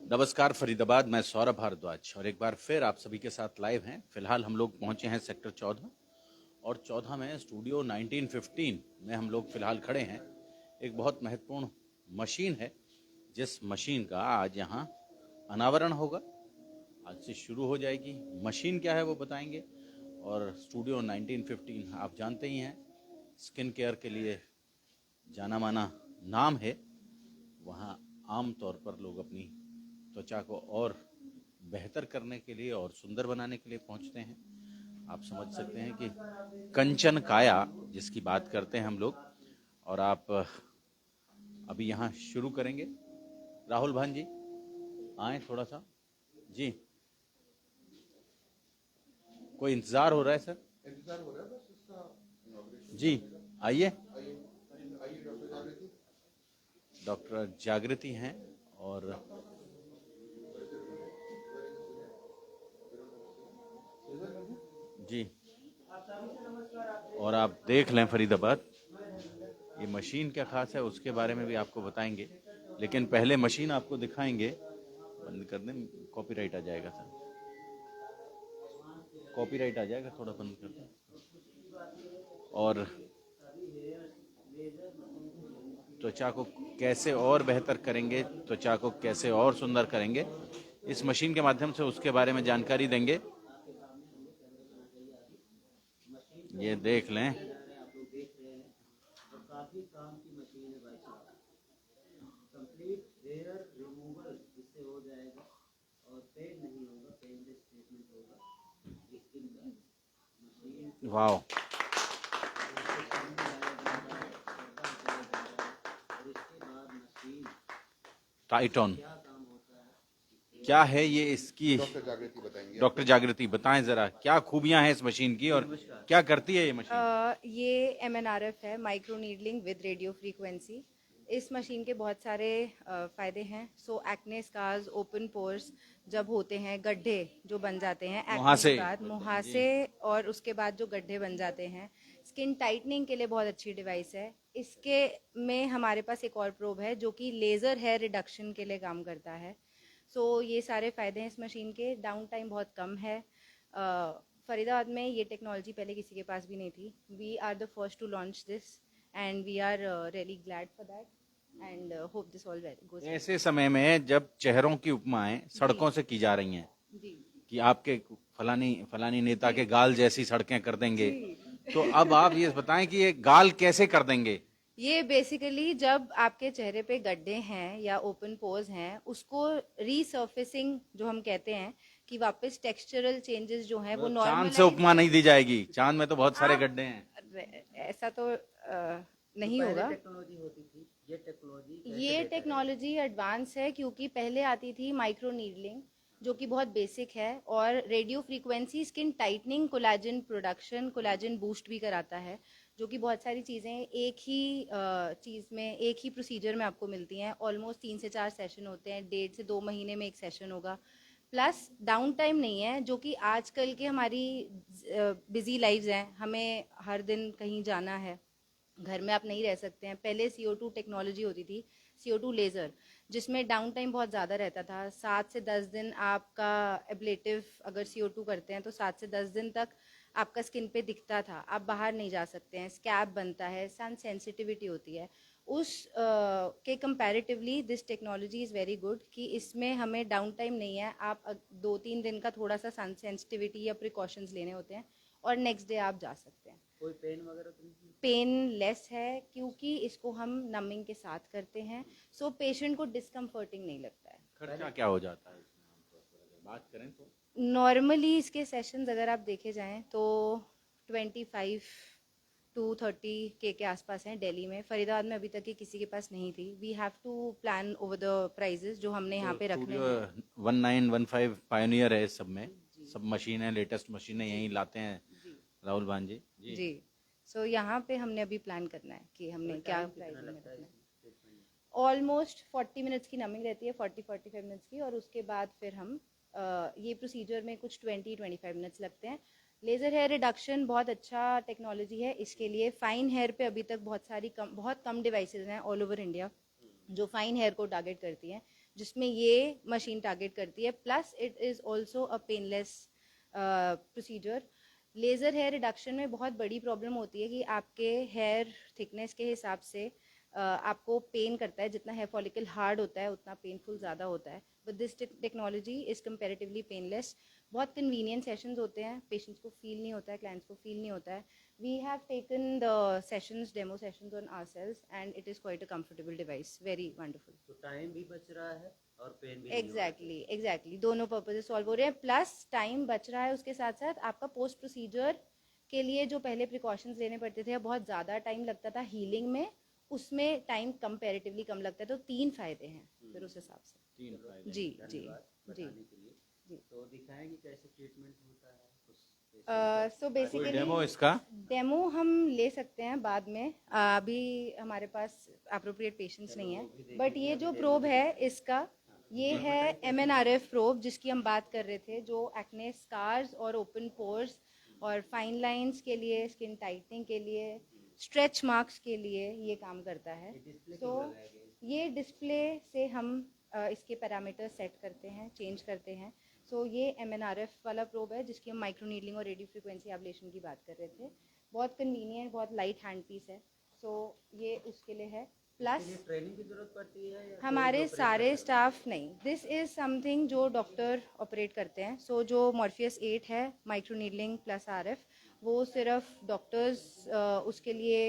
नमस्कार फरीदाबाद, मैं सौरभ भारद्वाज और एक बार फिर आप सभी के साथ लाइव हैं। फिलहाल हम लोग पहुंचे हैं सेक्टर 14 और 14 में स्टूडियो 1915 में हम लोग फिलहाल खड़े हैं। एक बहुत महत्वपूर्ण मशीन है जिस मशीन का आज यहाँ अनावरण होगा। आज से शुरू हो जाएगी। मशीन क्या है वो बताएंगे। और स्टूडियो 1915 आप जानते ही हैं, स्किन केयर के लिए जाना माना नाम है। वहाँ आम तौर पर लोग अपनी त्वचा को और बेहतर करने के लिए और सुंदर बनाने के लिए पहुंचते हैं। आप समझ सकते हैं कि कंचन काया जिसकी बात करते हैं हम लोग। और आप अभी यहाँ शुरू करेंगे। राहुल भान जी आए थोड़ा सा जी। कोई इंतजार हो रहा है सर? इंतजार हो रहा है बस इसका जी आइए। आइए डॉक्टर जागृति हैं और जी। और आप देख लें फरीदाबाद, ये मशीन क्या खास है उसके बारे में भी आपको बताएंगे, लेकिन पहले मशीन आपको दिखाएंगे। बंद कर दें, कॉपीराइट आ जाएगा सर, कॉपीराइट आ जाएगा, थोड़ा बंद कर दें। और त्वचा को कैसे और बेहतर करेंगे, त्वचा को कैसे और सुंदर करेंगे, इस मशीन के माध्यम से उसके बारे में जानकारी देंगे। ये देख लें, काफी काम की मशीन है भाई साहब। कंप्लीट हेयर रिमूवल इससे हो जाएगा और पेन नहीं होगा, पेनलेस ट्रीटमेंट होगा स्किन का। मशीन वाह, और इसके बाद मशीन टाइट ऑन क्या काम होता है, क्या है ये इसकी? डॉक्टर जागृति बताएंगे। डॉक्टर जागृति बताएं जरा, क्या खूबियां हैं इस मशीन की और क्या करती है ये मशीन? ये MNRF है, micro needling with radio frequency. इस मशीन के बहुत सारे फ़ायदे हैं। सो एक्ने स्कार्स, ओपन पोर्स जब होते हैं, गड्ढे जो बन जाते हैं मुहासे। एक्ने के बाद, मुहासे और उसके बाद जो गड्ढे बन जाते हैं, स्किन टाइटनिंग के लिए बहुत अच्छी डिवाइस है। इसके में हमारे पास एक और प्रोब है जो कि लेज़र हेयर रिडक्शन के लिए काम करता है। सो ये सारे फ़ायदे हैं इस मशीन के। डाउन टाइम बहुत कम है। फरीदाबाद में ये टेक्नोलॉजी पहले किसी के पास भी नहीं थी। We are the first to launch this and we are really glad for that and hope this all goes. ऐसे समय में जब चेहरों की उपमाएं सड़कों से की जा रही हैं जी कि आपके फलानी फलानी नेता के गाल जैसी सड़कें कर देंगे, जी। तो अब आप ये बताएं कि ये गाल कैसे कर देंगे? ये बेसिकली जब आपके चेहरे पे गड्ढे हैं या ओपन पोर्स हैं, उसको रीसर्फेसिंग जो हम कहते हैं कि वापस टेक्सचरल चेंजेस जो हैं वो चांद नॉर्मल से उपमा नहीं दी जाएगी। चांद में तो बहुत सारे गड्ढे हैं। ऐसा तो नहीं होगा। टेक्नोलॉजी होती थी, ये टेक्नोलॉजी ये टेक्नोलॉजी एडवांस है क्योंकि पहले आती थी माइक्रो नीडलिंग जो कि बहुत बेसिक है, और radio frequency skin tightening, collagen production, collagen boost भी कराता है, जो कि बहुत सारी चीज़ें एक ही चीज़ में, एक ही प्रोसीजर में आपको मिलती हैं। ऑलमोस्ट 3 से 4 सेशन होते हैं, 1.5 से 2 महीने में एक सेशन होगा। प्लस डाउन टाइम नहीं है, जो कि आजकल के हमारी बिजी लाइव्स हैं, हमें हर दिन कहीं जाना है, घर में आप नहीं रह सकते हैं। पहले CO2 टेक्नोलॉजी होती थी, CO2 लेज़र, जिसमें डाउन टाइम बहुत ज़्यादा रहता था। 7 से 10 दिन आपका एब्लेटिव अगर CO2 करते हैं तो 7 से 10 दिन तक आपका स्किन पे दिखता था। आप बाहर नहीं जा सकते हैं, स्कैब बनता है, सन सेंसिटिविटी होती है। उस के comparatively this technology is very good कि इसमें हमें डाउन टाइम नहीं है। आप 2-3 दिन का थोड़ा सा सन सेंसिटिविटी या प्रिकॉशंस लेने होते हैं और नेक्स्ट डे आप जा सकते हैं। कोई पेन वगैरह तो नहीं? पेन लेस है क्योंकि इसको हम नमिंग के साथ करते हैं, सो पेशेंट को डिस्कम्फर्टिंग नहीं लगता है। खर्चा क्या हो जाता है इसमें आमतौर पर अगर बात करें तो? नॉर्मली इसके सेशंस अगर आप देखे जाएं तो 25 to 30 के आसपास हैं दिल्ली में। फरीदाबाद में अभी तक की किसी के पास नहीं थी। We have to plan over the prices जो हमने यहाँ पे रखने हैं। 1915 पायोनियर है इस सब में, सब मशीनें, लेटेस्ट मशीनें यहीं लाते हैं राहुल भान जी। जी। सो यहाँ पे हमने अभी प्लान करना है कि हमने क्या प्राइस में रखना है। ऑलमोस्ट 40 मिनट्स की नमिंग रहती है, 40-45 मिनट्स की, और उसके बाद फिर हम ये प्रोसीजर में कुछ 20-25 मिनट्स लगते हैं। लेज़र हेयर रिडक्शन बहुत अच्छा टेक्नोलॉजी है इसके लिए। फाइन हेयर पे अभी तक बहुत कम डिवाइसेस हैं ऑल ओवर इंडिया जो फाइन हेयर को टारगेट करती हैं, जिसमें ये मशीन टारगेट करती है, plus it is also a painless procedure. Laser hair reduction में बहुत बड़ी प्रॉब्लम होती है कि आपके हेयर थिकनेस के हिसाब से आपको पेन करता है, जितना हेयर फॉलिकल हार्ड होता है उतना पेनफुल ज़्यादा होता है, but this technology is comparatively painless. बहुत कन्वीनियंट सेशंस होते हैं, पेशेंट्स को फील नहीं होता है, क्लाइंट्स को फील नहीं होता है। We have taken the sessions, demo sessions on ourselves and it is quite a comfortable device, very wonderful. तो टाइम भी बच रहा है और पेन भी नहीं हो रहा है। एग्जैक्टली दोनों पर्पजेस सॉल्व हो रहे हैं, प्लस टाइम बच रहा है। उसके साथ साथ आपका पोस्ट प्रोसीजर के लिए जो पहले प्रिकॉशंस लेने पड़ते थे, बहुत ज़्यादा टाइम लगता था हीलिंग में, उसमें टाइम कंपैरेटिवली कम लगता है। तो 3 फायदे हैं फिर उस हिसाब से। 3 फायदे। जी जी धन्यवाद जी। बताने के लिए। जी। तो दिखाएंगे कैसे ट्रीटमेंट होता है कुछ सो कोई बेसिकली डेमो इसका? डेमो हम ले सकते हैं बाद में, अभी हमारे पास अप्रोप्रिएट पेशेंट्स नहीं है। बट ये जो प्रोब है इसका, ये है MNRF प्रोब जिसकी हम बात कर रहे थे, जो एक्ने स्कार्स और ओपन पोर्स और फाइन लाइंस के लिए, स्किन टाइटनिंग के लिए, स्ट्रेच मार्क्स के लिए ये काम करता है। तो ये डिस्प्ले से हम इसके पैरामीटर सेट करते हैं, चेंज करते हैं। सो ये MNRF वाला प्रोब है जिसकी हम माइक्रोनीडलिंग और रेडियो फ्रीक्वेंसी एब्लेशन की बात कर रहे थे। बहुत कन्वीनियंट, बहुत लाइट हैंड पीस है। सो ये उसके लिए है। प्लस ट्रेनिंग की जरूरत पड़ती है या हमारे सारे स्टाफ नहीं, दिस इज़ समथिंग जो डॉक्टर ऑपरेट करते हैं। सो जो मॉर्फियस 8 है, माइक्रोनीडलिंग प्लस RF, वो सिर्फ डॉक्टर्स उसके लिए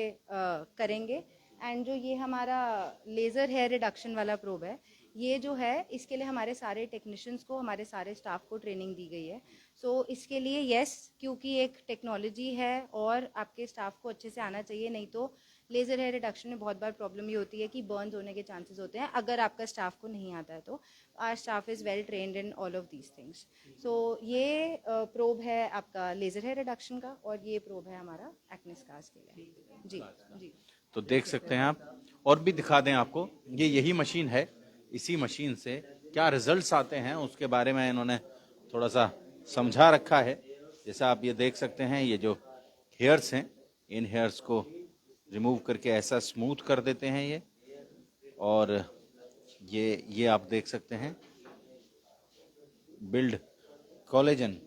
करेंगे। एंड जो ये हमारा लेज़र हेयर रिडक्शन वाला प्रोब है, ये जो है इसके लिए हमारे सारे टेक्नीशियंस को, हमारे सारे स्टाफ को ट्रेनिंग दी गई है। सो इसके लिए यस, क्योंकि एक टेक्नोलॉजी है और आपके स्टाफ को अच्छे से आना चाहिए, नहीं तो लेज़र हेयर रिडक्शन में बहुत बार प्रॉब्लम ये होती है कि बर्न्स होने के चांसेस होते हैं अगर आपका स्टाफ को नहीं आता है। तो our staff is well trained in all of these things. So ये प्रोब है आपका लेज़र हेयर रिडक्शन का, और ये प्रोब है हमारा एक्ने स्कार्स के लिए। जी जी। तो देख सकते हैं आप, और भी दिखा दें आपको, ये यही मशीन है। इसी मशीन से क्या रिजल्ट्स आते हैं उसके बारे में इन्होंने थोड़ा सा समझा रखा है। जैसा आप ये देख सकते हैं, ये जो हेयर्स हैं, इन हेयर्स को रिमूव करके ऐसा स्मूथ कर देते हैं ये, और ये आप देख सकते हैं बिल्ड कोलेजन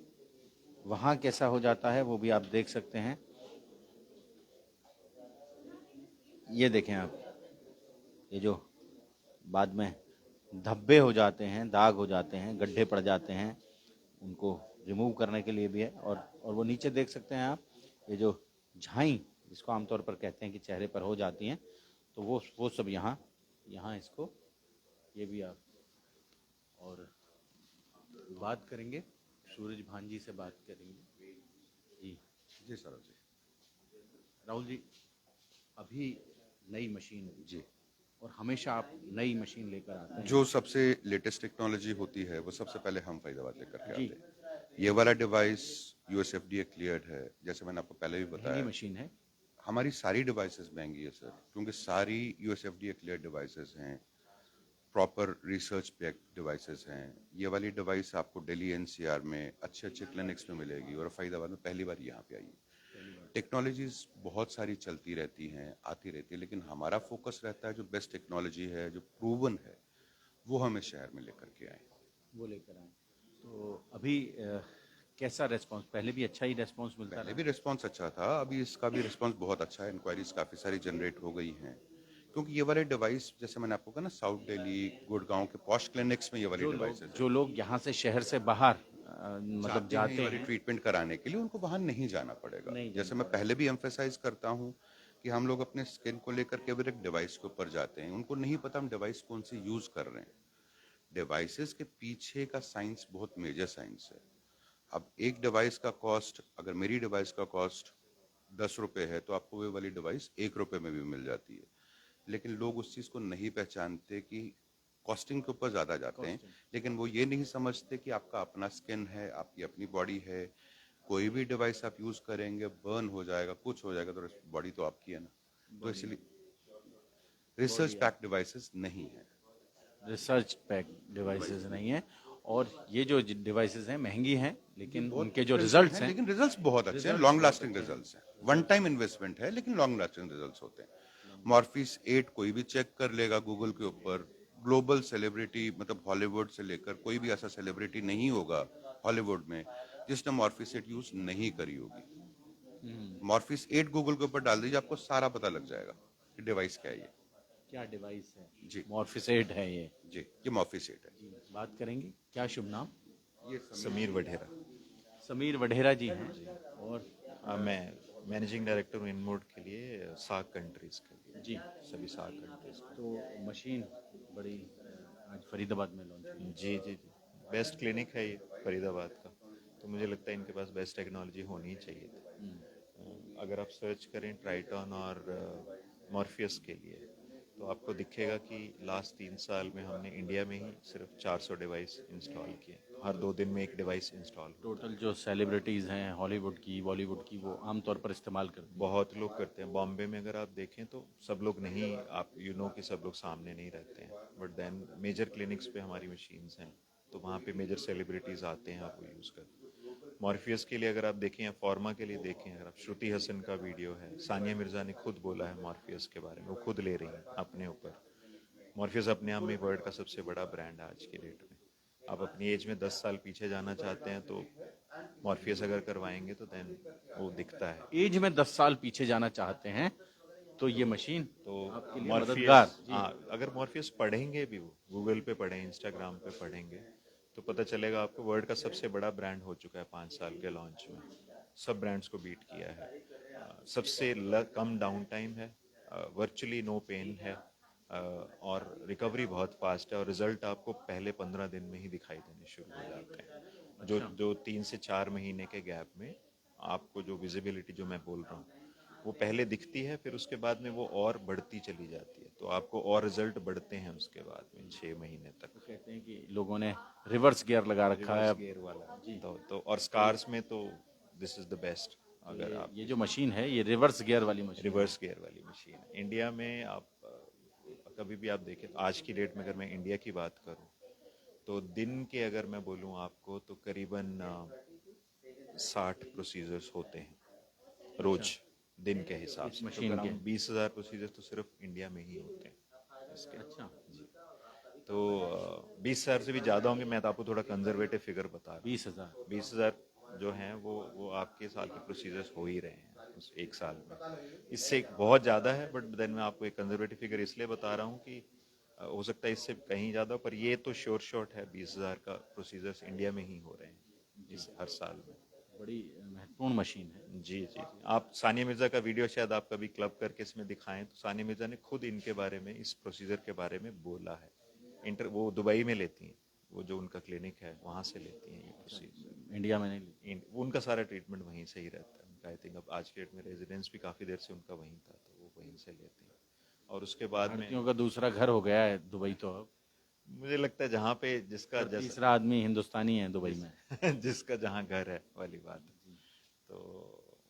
वहाँ कैसा हो जाता है वो भी आप देख सकते हैं। ये देखें आप, ये जो बाद में धब्बे हो जाते हैं, दाग हो जाते हैं, गड्ढे पड़ जाते हैं, उनको रिमूव करने के लिए भी है। और वो नीचे देख सकते हैं आप, ये जो झाई जिसको आमतौर पर कहते हैं कि चेहरे पर हो जाती हैं, तो वो सब यहाँ इसको, ये भी आप। और बात करेंगे सूरज भांजी से, बात करेंगे जी। जी सर जी। राहुल जी, अभी नई मशीन जी, और हमेशा आप नई मशीन लेकर आते हैं। जो सबसे लेटेस्ट टेक्नोलॉजी होती है वो सबसे पहले हम फरीदाबाद लेकर के जी। आते हैं। ये वाला डिवाइस USFDA क्लियर्ड है, जैसे मैंने आपको पहले भी महंगी बताया। मशीन है। हमारी सारी डिवाइसेस महंगी है सर, क्योंकि सारी USFDA क्लियर्ड डिवाइसेस हैं, प्रॉपर रिसर्च पैक डिवाइसेस हैं। ये वाली डिवाइस आपको दिल्ली NCR में अच्छे अच्छे क्लिनिक्स में मिलेगी, और फरीदाबाद में पहली बार यहाँ पे आई है। टेक्नोलॉजीज बहुत सारी चलती रहती हैं, आती रहती है, लेकिन हमारा फोकस रहता है जो बेस्ट टेक्नोलॉजी है, जो प्रूवन है, वो हमें शहर में लेकर के आए। वो लेकर आए। तो अभी कैसा रेस्पॉन्स? पहले भी अच्छा ही रेस्पॉन्स मिलता पहले रहा? भी रिस्पांस अच्छा था, अभी इसका भी रिस्पांस बहुत अच्छा है। इंक्वायरीज काफ़ी सारी जनरेट हो गई हैं, क्योंकि ये वाले डिवाइस, जैसे मैंने आपको कहा ना, साउथ दिल्ली, गुड़गांव के पॉश क्लिनिक्स में ये वाली डिवाइस जो लोग यहाँ से शहर से बाहर मतलब जाते हैं हैं ट्रीटमेंट कराने के लिए, उनको वहां नहीं जाना पड़ेगा। जैसे मैं पहले भी एम्फेसाइज करता हूं कि हम लोग अपने स्किन को लेकर केवल एक डिवाइस के ऊपर जाते हैं, उनको नहीं पता हम डिवाइस कौन सी यूज कर रहे हैं। डिवाइसेस के पीछे का साइंस बहुत मेजर साइंस है। अब एक डिवाइस का कॉस्ट, अगर मेरी डिवाइस का कॉस्ट 10 रुपए है, तो आपको वो वाली डिवाइस 1 रुपए में भी मिल जाती है। लेकिन लोग उस चीज को नहीं पहचानते कि कॉस्टिंग के ऊपर ज्यादा जाते हैं, लेकिन वो ये नहीं समझते कि आपका अपना स्किन है, आपकी अपनी बॉडी है। कोई भी डिवाइस आप यूज करेंगे, बर्न हो जाएगा, कुछ हो जाएगा, तो बॉडी तो आपकी है ना। तो इसलिए रिसर्च पैक डिवाइसेस नहीं है। रिसर्च पैक डिवाइसेस नहीं है, और ये जो डिवाइसेस हैं महंगी हैं, लेकिन उनके जो रिजल्ट्स हैं, लेकिन रिजल्ट्स बहुत अच्छे हैं, लॉन्ग लास्टिंग रिजल्ट्स हैं। वन टाइम इन्वेस्टमेंट है, लेकिन लॉन्ग लास्टिंग रिजल्ट्स होते हैं। मॉर्फिस 8 कोई भी चेक कर लेगा गूगल के ऊपर, ग्लोबल सेलिब्रिटी, मतलब हॉलीवुड से लेकर कोई भी ऐसा सेलिब्रिटी नहीं होगा हॉलीवुड में जिसने मॉर्फिस 8 यूज नहीं करी होगी। मॉर्फिस 8 गूगल के ऊपर डाल दीजिए, आपको सारा पता लग जाएगा कि डिवाइस क्या है ये। क्या डिवाइस है? जी मॉर्फिसेट है ये। जी, ये मॉर्फिस 8 है। बात करेंगे। क्या शुभ नाम? ये समीर वढेरा। समीर वढेरा जी हैं। और मैं मैनेजिंग डायरेक्टर हूँ इनमोड के लिए, सार्क कंट्रीज के लिए। जी, सभी सार्क कंट्रीज तो मशीन बड़ी आज फरीदाबाद में लॉन्च हुई। जी जी जी, बेस्ट क्लिनिक है ये फरीदाबाद का। तो मुझे लगता है इनके पास बेस्ट टेक्नोलॉजी होनी ही चाहिए थी। अगर आप सर्च करें ट्राइटॉन और मॉर्फियस के लिए, तो आपको दिखेगा कि लास्ट 3 साल में हमने इंडिया में ही सिर्फ 400 डिवाइस इंस्टॉल किए। हर 2 दिन में एक डिवाइस इंस्टॉल। टोटल जो सेलिब्रिटीज़ हैं हॉलीवुड की, बॉलीवुड की, वो आमतौर पर इस्तेमाल करते हैं। बहुत लोग करते हैं। बॉम्बे में अगर आप देखें तो सब लोग नहीं, आप कि सब लोग सामने नहीं रहते हैं, बट देन मेजर क्लिनिक्स पे हमारी मशीन्स हैं, तो वहाँ पे मेजर सेलिब्रिटीज़ आते हैं, आप वो यूज़ करते हैं। मॉर्फियस के लिए अगर आप देखें या फॉर्मा के लिए देखें, अगर आप श्रुति हसन का वीडियो है, सानिया मिर्ज़ा ने खुद बोला है मॉर्फियस के बारे में, वो खुद ले रही हैं अपने ऊपर। मॉर्फियस अपने आप में वर्ल्ड का सबसे बड़ा ब्रांड है आज की डेट में। आप अपनी एज में 10 साल पीछे जाना चाहते हैं तो मॉर्फियस अगर करवाएंगे तो देन वो दिखता है। एज में 10 साल पीछे जाना चाहते हैं तो ये मशीन तो आपके लिए मददगार। मॉर्फियस, हाँ, अगर मॉर्फियस पढ़ेंगे भी, वो गूगल पे पढ़ें, इंस्टाग्राम पे पढ़ेंगे, तो पता चलेगा आपको वर्ल्ड का सबसे बड़ा ब्रांड हो चुका है 5 साल के लॉन्च में। सब ब्रांड्स को बीट किया है। सबसे कम डाउन टाइम है, वर्चुअली नो पेन है, और रिकवरी बहुत फास्ट है, और रिजल्ट आपको पहले 15 दिन में ही दिखाई देने शुरू हो जाते हैं। जो 3 से 4 महीने के गैप में आपको जो विजिबिलिटी जो मैं बोल रहा हूँ वो पहले दिखती है, फिर उसके बाद में वो और बढ़ती चली जाती है, तो आपको और रिजल्ट बढ़ते हैं उसके बाद में 6 महीने तक। कहते हैं कि लोगों ने रिवर्स गियर लगा रखा है। रिवर्स गियर वाला तो और स्कार्स में तो दिस इज द बेस्ट। अगर आप ये जो मशीन है ये रिवर्स गियर वाली मशीन रिवर्स गियर वाली मशीन है। इंडिया में आप कभी भी आप देखें, आज की डेट में अगर मैं इंडिया की बात करूं तो दिन के अगर मैं बोलूं आपको तो करीबन 60 प्रोसीजर्स होते हैं रोज दिन के हिसाब से। मशीन के 20,000 प्रोसीजर्स तो सिर्फ इंडिया में ही होते हैं इसके। अच्छा जी, तो 20,000 से भी ज़्यादा होंगे। मैं तो आपको थोड़ा कंजर्वेटिव फिगर बता रहा हूँ। 20,000 20,000 जो हैं वो आपके साल के प्रोसीजर्स हो ही रहे हैं उस एक साल में। इससे बहुत ज़्यादा है, बट देन मैं आपको एक कंजर्वेटिव फिगर इसलिए बता रहा हूँ कि हो सकता है इससे कहीं ज़्यादा, पर ये तो श्योर शॉट है 20,000 का प्रोसीजर्स इंडिया में ही हो रहे हैं इस हर साल में। बड़ी महत्वपूर्ण मशीन है। जी जी जी, आप सानिया मिर्ज़ा का वीडियो शायद आप कभी क्लब करके इसमें दिखाएं, तो सानिया मिर्ज़ा ने खुद इनके बारे में, इस प्रोसीजर के बारे में बोला है। वो दुबई में लेती हैं, वो जो उनका क्लिनिक है वहाँ से लेती हैं ये प्रोसीजर। इंडिया में नहीं। उनका सारा ट्रीटमेंट वहीं से ही रहता है उनका। आई थिंक अब आज के डेट में रेजिडेंस भी काफ़ी देर से उनका वहीं था, तो वो वहीं से लेती हैं। और उसके बाद में भारतीयों का दूसरा घर हो गया है दुबई तो अब। मुझे लगता है जहाँ पे जिसका तीसरा आदमी हिंदुस्तानी है दुबई में। जिसका जहाँ घर है वाली बात है। तो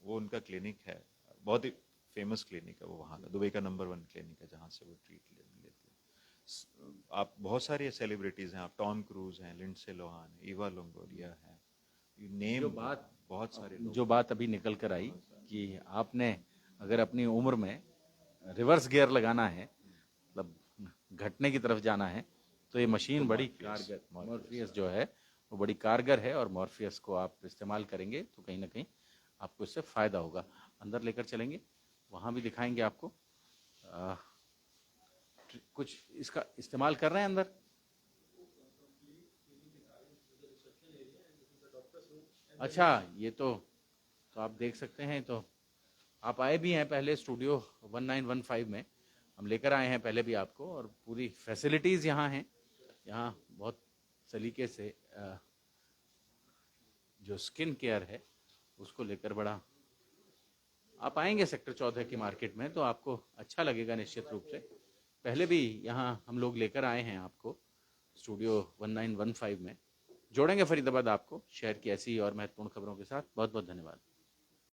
वो उनका क्लिनिक है, बहुत ही फेमस क्लिनिक है वो वहाँ का, दुबई का नंबर 1 क्लिनिक है जहाँ से वो लेती है। आप बहुत सारे सेलिब्रिटीज़ हैं, आप टॉम क्रूज हैं, लिंडसे लोहान है, ईवा लोंगोरिया है, यू नेम, बहुत सारे लोग। जो बात अभी निकल कर आई कि आपने अगर अपनी उम्र में रिवर्स गियर लगाना है, मतलब घटने की तरफ जाना है, तो ये मशीन बड़ी कारगर, मॉर्फियस जो है वो बड़ी कारगर है, और मॉर्फियस को आप इस्तेमाल करेंगे तो कहीं ना कहीं आपको इससे फ़ायदा होगा। अंदर लेकर चलेंगे, वहाँ भी दिखाएंगे आपको। कुछ इसका इस्तेमाल कर रहे हैं अंदर। अच्छा, ये तो आप देख सकते हैं। तो आप आए भी हैं पहले स्टूडियो 1915 में, हम लेकर आए हैं पहले भी आपको, और पूरी फैसिलिटीज़ यहाँ हैं। यहाँ बहुत सलीके से जो स्किन केयर है उसको लेकर बड़ा, आप आएंगे सेक्टर 14 की मार्केट में तो आपको अच्छा लगेगा निश्चित रूप से। पहले भी यहाँ हम लोग लेकर आए हैं आपको स्टूडियो 1915 में। जोड़ेंगे फरीदाबाद आपको शहर की ऐसी और महत्वपूर्ण खबरों के साथ। बहुत बहुत धन्यवाद।